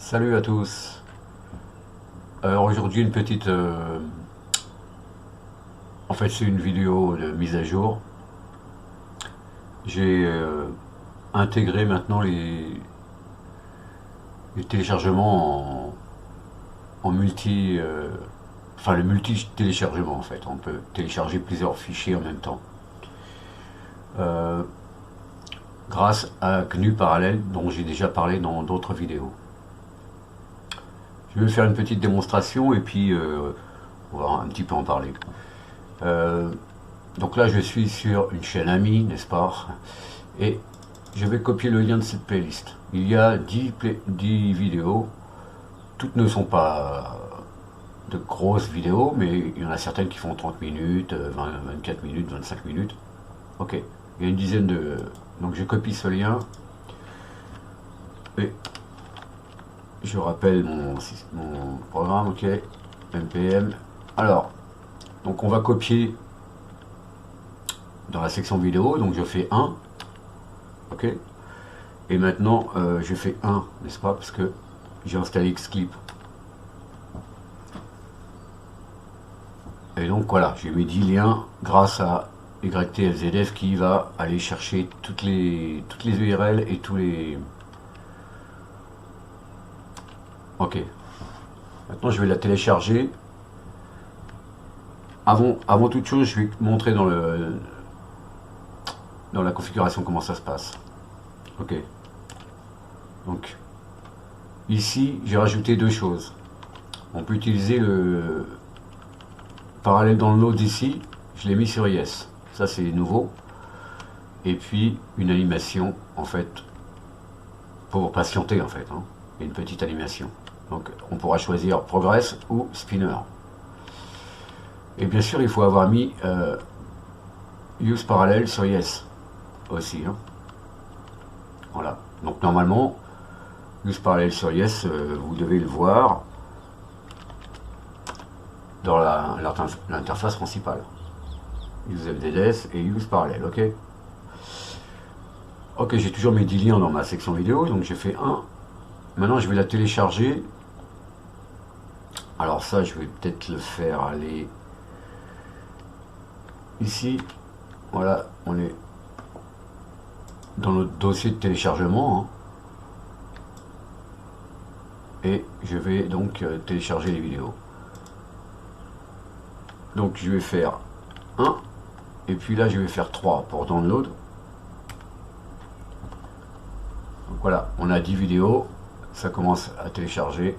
Salut à tous. Alors aujourd'hui une petite... en fait c'est une vidéo de mise à jour. J'ai intégré maintenant les téléchargements en multi... enfin le multi-téléchargement en fait. On peut télécharger plusieurs fichiers en même temps. Euh, grâce à GNU Parallèle dont j'ai déjà parlé dans d'autres vidéos. Je vais faire une petite démonstration et puis on va un petit peu en parler. Euh, donc là je suis sur une chaîne amie, n'est-ce pas? Et je vais copier le lien de cette playlist. Il y a 10 vidéos. Toutes ne sont pas de grosses vidéos, mais il y en a certaines qui font 30 minutes, 24 minutes, 25 minutes. Ok, il y a une dizaine de... Donc je copie ce lien. Et je rappelle mon programme, ok, npm. Alors, donc on va copier dans la section vidéo, donc je fais 1, ok, et maintenant je fais 1, n'est-ce pas, parce que j'ai installé Xclip. Et donc voilà, j'ai mis 10 liens grâce à YTFZF qui va aller chercher toutes les URL et tous les... Ok. Maintenant je vais la télécharger. Avant toute chose, je vais montrer dans la configuration comment ça se passe. Ok. Donc ici j'ai rajouté deux choses. On peut utiliser le parallèle download ici, je l'ai mis sur Yes. Ça c'est nouveau. Et puis une animation en fait pour patienter en fait, hein. Une petite animation. Donc on pourra choisir Progress ou Spinner. Et bien sûr il faut avoir mis Use Parallel sur Yes aussi, hein. Voilà. Donc normalement Use Parallel sur Yes, vous devez le voir dans l'interface principale. Use FDS et Use Parallel, ok. Ok, j'ai toujours mes 10 liens dans ma section vidéo, donc j'ai fait 1. Maintenant je vais la télécharger. Alors ça je vais peut-être le faire aller ici. Voilà, on est dans notre dossier de téléchargement, hein. Et je vais donc télécharger les vidéos. Donc je vais faire 1 et puis là je vais faire 3 pour download. Donc voilà, on a 10 vidéos, ça commence à télécharger.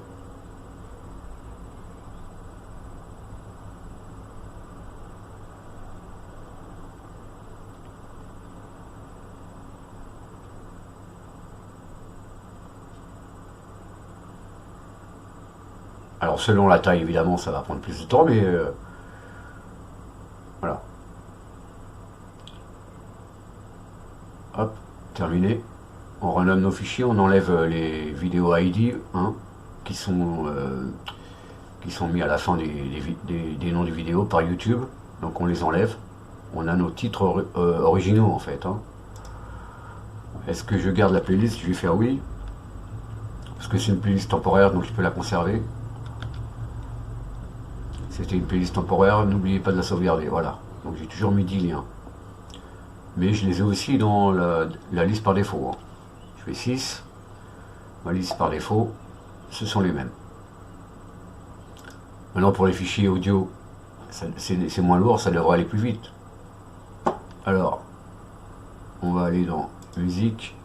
Alors selon la taille évidemment ça va prendre plus de temps, mais voilà. Hop, terminé. On renomme nos fichiers, on enlève les vidéos ID, hein, qui sont mis à la fin des noms des vidéos par YouTube. Donc on les enlève. On a nos titres originaux en fait, hein. Est-ce que je garde la playlist? Je vais faire oui. Parce que c'est une playlist temporaire, donc je peux la conserver. C'était une playlist temporaire, n'oubliez pas de la sauvegarder, voilà. Donc j'ai toujours mis 10 liens. Mais je les ai aussi dans la liste par défaut, hein. Je fais 6. Ma liste par défaut, ce sont les mêmes. Maintenant pour les fichiers audio, c'est moins lourd, ça devrait aller plus vite. Alors, on va aller dans musique,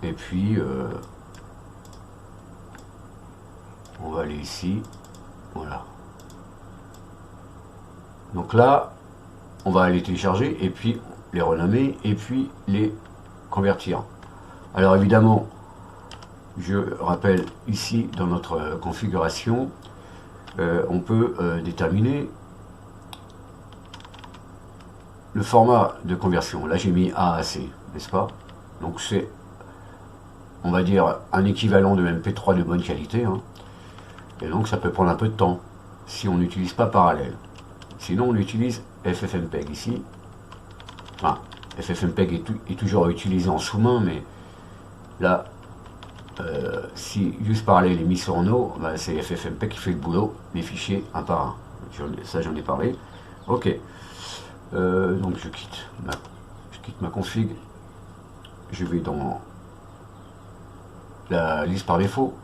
et puis on va aller ici, voilà. Donc là, on va aller télécharger, et puis les renommer, et puis les convertir. Alors évidemment, je rappelle ici dans notre configuration, on peut déterminer le format de conversion. Là j'ai mis AAC, n'est-ce pas? Donc c'est, on va dire, un équivalent de MP3 de bonne qualité, hein. Et donc ça peut prendre un peu de temps si on n'utilise pas parallèle. Sinon on utilise FFmpeg ici. Enfin, FFmpeg est toujours utilisé en sous-main, mais là si juste parallèle est mis sur no, bah, c'est FFmpeg qui fait le boulot, les fichiers un par un. Ça j'en ai parlé. Ok. Donc je quitte ma config. Je vais dans la liste par défaut.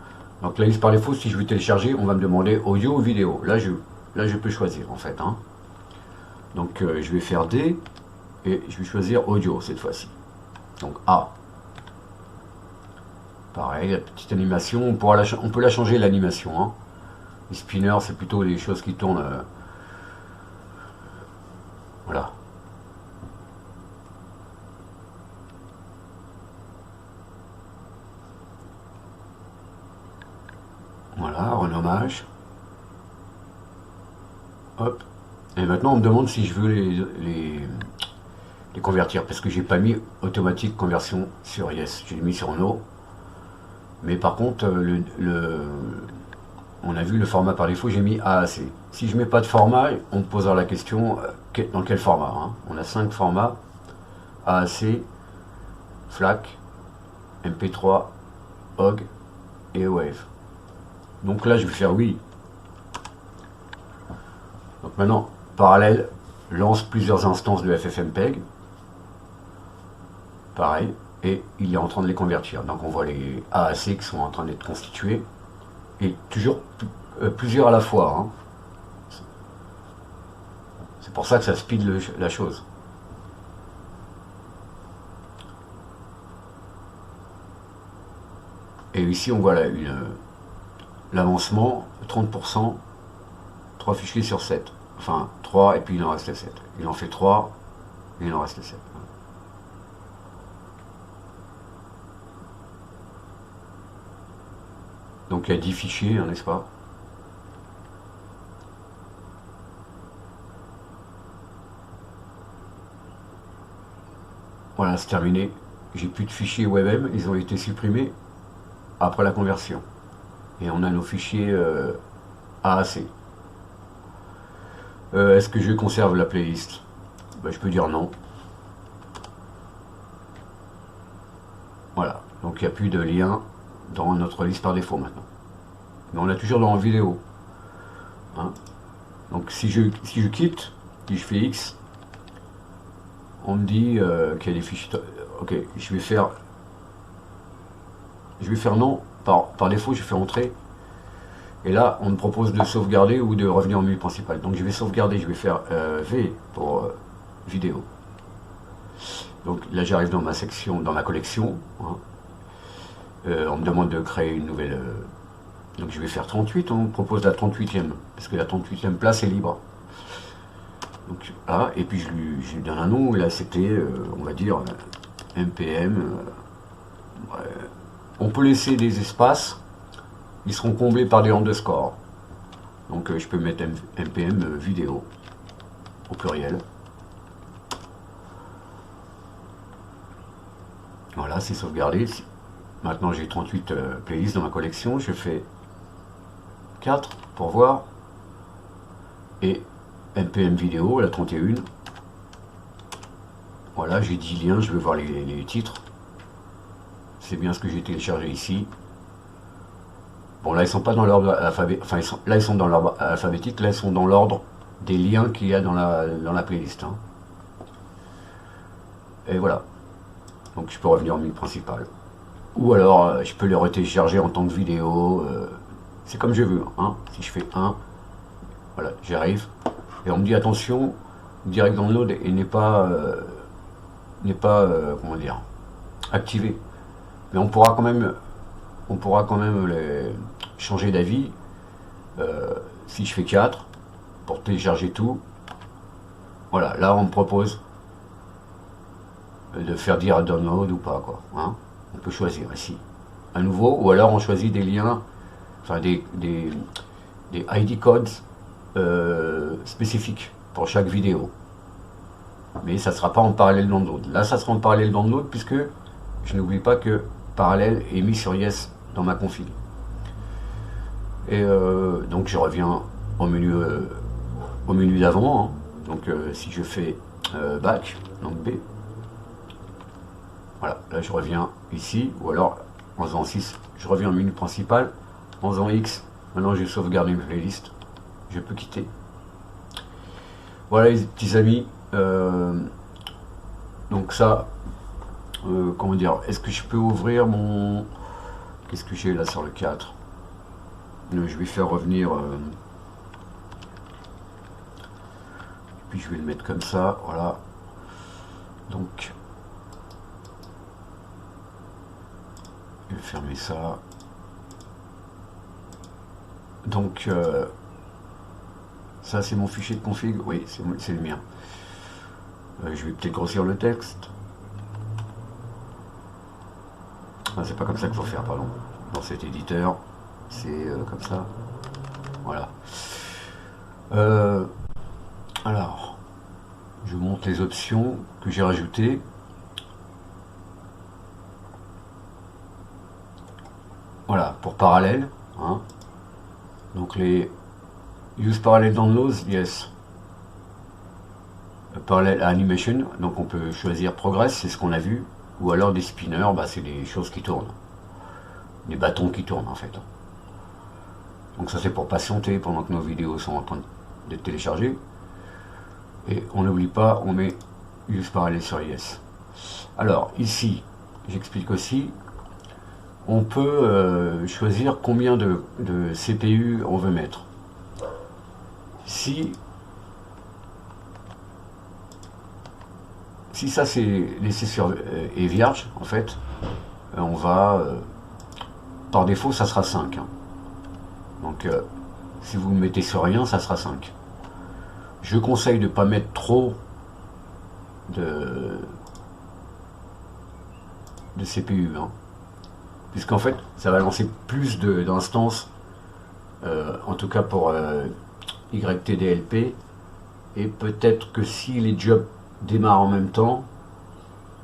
Donc la liste par défaut, si je veux télécharger, on va me demander audio ou vidéo. Là je peux choisir en fait. Hein. Donc je vais faire D et je vais choisir audio cette fois-ci. Donc A. Pareil, la petite animation, on peut la changer l'animation. Hein. Les spinners, c'est plutôt des choses qui tournent. Voilà. Voilà, renommage. Hop. Et maintenant, on me demande si je veux les convertir, parce que j'ai pas mis automatique conversion sur yes, j'ai mis sur no. Mais par contre, on a vu le format par défaut, j'ai mis AAC. Si je mets pas de format, on me posera la question dans quel format. Hein. On a 5 formats, AAC, FLAC, MP3, OGG et WAV. Donc là, je vais faire oui. Donc maintenant, parallèle lance plusieurs instances de FFmpeg. Pareil. Et il est en train de les convertir. Donc on voit les AAC qui sont en train d'être constitués. Et toujours plusieurs à la fois. Hein. C'est pour ça que ça speed la chose. Et ici on voit l'avancement, 30%, 3 fichiers sur 7. Enfin 3 et puis il en reste 7. Il en fait 3 et il en reste 7. Donc il y a 10 fichiers, hein, n'est-ce pas? Voilà, c'est terminé. J'ai plus de fichiers WebM, ils ont été supprimés après la conversion. Et on a nos fichiers AAC. Est-ce que je conserve la playlist? Ben, je peux dire non. Voilà, donc il n'y a plus de lien dans notre liste par défaut maintenant. Mais on l'a toujours dans la vidéo. Hein. Donc si je quitte, si je fais X, on me dit qu'il y a des fichiers. Ok, je vais faire non. Par défaut, je fais entrer. Et là, on me propose de sauvegarder ou de revenir au menu principal. Donc je vais sauvegarder, je vais faire V pour vidéo. Donc là, j'arrive dans ma section, dans ma collection. Hein. On me demande de créer une nouvelle. Donc je vais faire 38, on me propose la 38e, parce que la 38e place est libre. Donc là, et puis je lui donne un nom, et là c'était, on va dire, MPM. On peut laisser des espaces, ils seront comblés par des underscores. Donc je peux mettre MPM vidéo, au pluriel. Voilà, c'est sauvegardé. Maintenant j'ai 38 playlists dans ma collection, je fais 4 pour voir, et MPM vidéo, la 31. Voilà, j'ai 10 liens, je vais voir les titres. C'est bien ce que j'ai téléchargé ici. Bon là ils sont pas dans l'ordre alphabétique, enfin là ils sont dans l'ordre alphabétique, là ils sont dans l'ordre des liens qu'il y a dans la playlist. Hein. Et voilà. Donc je peux revenir au menu principal. Ou alors je peux les retélécharger en tant que vidéo. C'est comme je veux. Hein. Si je fais 1, voilà, j'arrive. Et on me dit attention, direct download et n'est pas comment dire, activé. Mais on pourra quand même changer d'avis si je fais 4 pour télécharger tout. Voilà, là on me propose de faire dire download ou pas, quoi. Hein. On peut choisir ici à nouveau, ou alors on choisit des liens, enfin des ID codes spécifiques pour chaque vidéo. Mais ça ne sera pas en parallèle download. Là ça sera en parallèle download puisque je n'oublie pas que parallèle est mis sur yes dans ma config. Et donc je reviens au menu d'avant. Hein. Donc si je fais back, donc B, voilà, là je reviens ici, ou alors en faisant 6, je reviens au menu principal, en faisant X, maintenant j'ai sauvegardé mes playlists, je peux quitter. Voilà les petits amis, donc ça, comment dire, est-ce que je peux ouvrir mon... Qu'est-ce que j'ai là sur le 4? Je vais faire revenir... puis je vais le mettre comme ça, voilà. Donc, je vais fermer ça. Donc, ça c'est mon fichier de config, oui, c'est le mien. Je vais peut-être grossir le texte. Ah, c'est pas comme ça qu'il faut faire, pardon. Dans cet éditeur, c'est comme ça. Voilà. Alors, je vous montre les options que j'ai rajoutées. Voilà, pour parallèle. Hein. Donc les use parallel downloads, yes. Parallel animation, donc on peut choisir progress, c'est ce qu'on a vu. Ou alors des spinners, bah, c'est des choses qui tournent. Des bâtons qui tournent en fait. Donc ça c'est pour patienter pendant que nos vidéos sont en train d'être téléchargées. Et on n'oublie pas, on met use parallèle sur yes. Alors ici, j'explique aussi, on peut choisir combien de CPU on veut mettre. Si ça c'est laissé sur est vierge, en fait, on va, par défaut ça sera 5. Hein. Donc si vous mettez sur rien, ça sera 5. Je conseille de ne pas mettre trop de CPU, hein, puisqu'en fait ça va lancer plus d'instances, en tout cas pour YTDLP, et peut-être que si les jobs démarrent en même temps,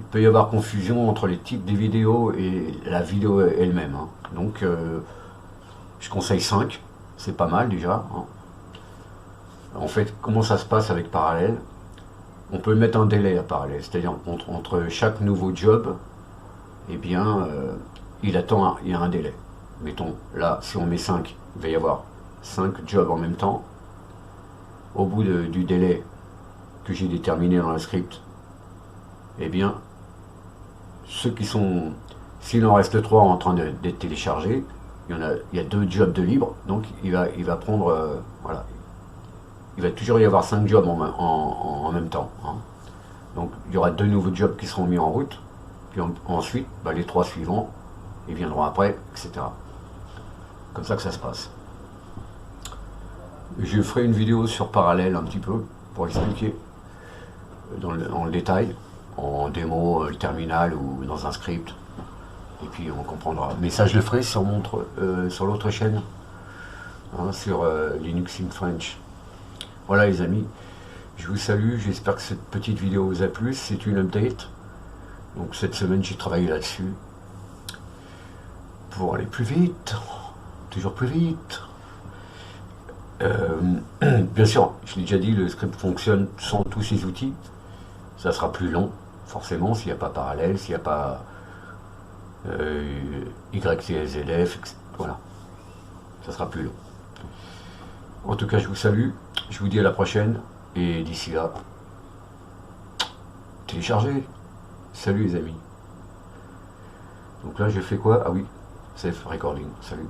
il peut y avoir confusion entre les types des vidéos et la vidéo elle-même. Hein. Donc je conseille 5, c'est pas mal déjà. Hein. En fait, comment ça se passe avec parallèle? On peut mettre un délai à parallèle, c'est-à-dire entre chaque nouveau job, eh bien, il y a un délai. Mettons, là, si on met 5, il va y avoir 5 jobs en même temps. Au bout du délai que j'ai déterminé dans le script, eh bien, ceux qui sont, s'il en reste 3 en train d'être téléchargés, il y a 2 jobs de libre, donc il va prendre, voilà, il va toujours y avoir 5 jobs en même temps. Hein. Donc il y aura 2 nouveaux jobs qui seront mis en route, puis ensuite, bah, les 3 suivants, ils viendront après, etc. Comme ça que ça se passe. Je ferai une vidéo sur parallèle un petit peu, pour expliquer dans le détail, en démo, le terminal ou dans un script, et puis on comprendra. Mais ça je le ferai sur l'autre chaîne, hein, sur Linux in French. Voilà les amis, je vous salue, j'espère que cette petite vidéo vous a plu, c'est une update. Donc cette semaine j'ai travaillé là-dessus, pour aller plus vite, toujours plus vite. Bien sûr, je l'ai déjà dit, le script fonctionne sans tous ces outils, ça sera plus long, forcément, s'il n'y a pas parallèle, s'il n'y a pas YTSLF, etc. Voilà, ça sera plus long. En tout cas, je vous salue, je vous dis à la prochaine, et d'ici là, téléchargez. Salut les amis. Donc là, je fais quoi? Ah oui, safe recording, salut.